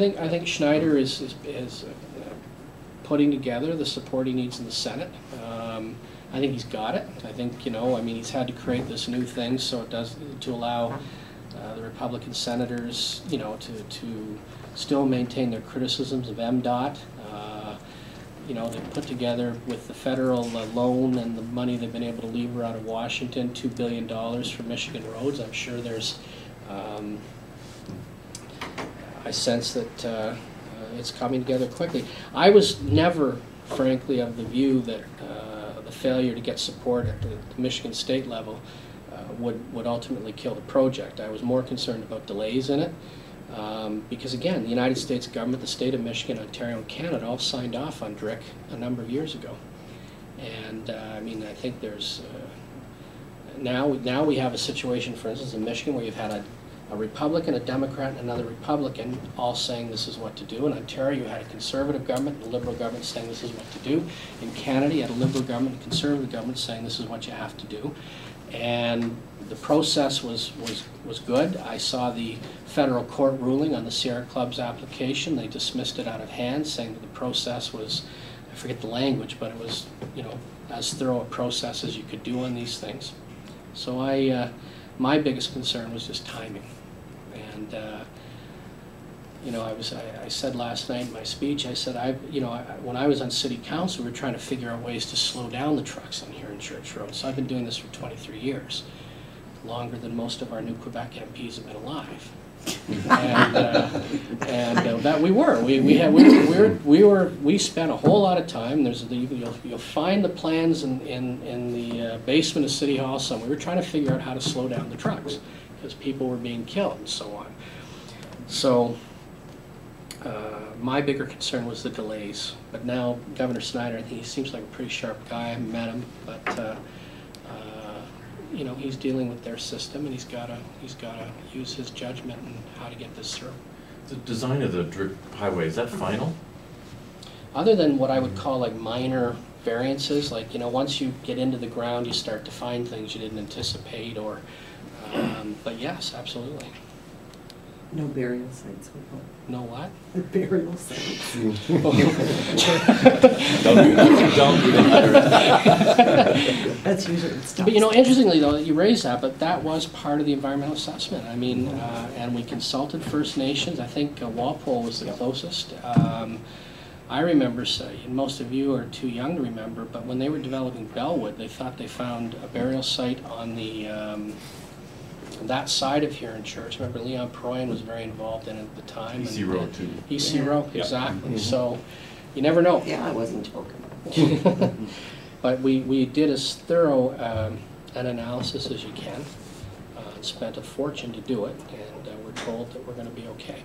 I think Snyder is putting together the support he needs in the Senate. I think he's got it. I think, I mean, he's had to create this new thing so it does to allow the Republican senators, to still maintain their criticisms of MDOT. They've put together with the federal loan and the money they've been able to lever out of Washington, $2 billion for Michigan roads. I'm sure there's, I sense that it's coming together quickly. I was never, frankly, of the view that the failure to get support at the Michigan state level would ultimately kill the project. I was more concerned about delays in it. Because again, the United States government, the state of Michigan, Ontario, and Canada all signed off on DRIC a number of years ago. And I mean, I think there's, now we have a situation, for instance, in Michigan where you've had a Republican, a Democrat, and another Republican all saying this is what to do. In Ontario, you had a conservative government and a liberal government saying this is what to do. In Canada, you had a liberal government and a conservative government saying this is what you have to do. And the process was good. I saw the federal court ruling on the Sierra Club's application. They dismissed it out of hand, saying that the process was, I forget the language, but it was, as thorough a process as you could do on these things. So my biggest concern was just timing. And I said last night in my speech, I said, when I was on city council, we were trying to figure out ways to slow down the trucks on here in Church Road. So I've been doing this for 23 years, longer than most of our new Quebec MPs have been alive. and that we spent a whole lot of time. You'll find the plans in the basement of City Hall somewhere. We were trying to figure out how to slow down the trucks because people were being killed and so on. So my bigger concern was the delays. But now Governor Snyder, I think he seems like a pretty sharp guy. I haven't met him, but he's dealing with their system, and he's got to use his judgment and how to get this through. The design of the DRIC highway, is that final? Other than what I would call like minor variances, like once you get into the ground, you start to find things you didn't anticipate, or but yes, absolutely. No burial sites. No what? Burial sites. Don't do that. That's usually stuff. But interestingly though, you raise that, but that was part of the environmental assessment. I mean, and we consulted First Nations. I think Walpole was the closest. I remember, most of you are too young to remember, but when they were developing Bellwood, they thought they found a burial site on the that side of here in Church. Remember, Leon Proyan was very involved in it at the time. EC Row too. EC Row, exactly. Mm-hmm. So you never know. Yeah, I wasn't joking. But we did as thorough an analysis as you can. Spent a fortune to do it, and we're told that we're going to be okay.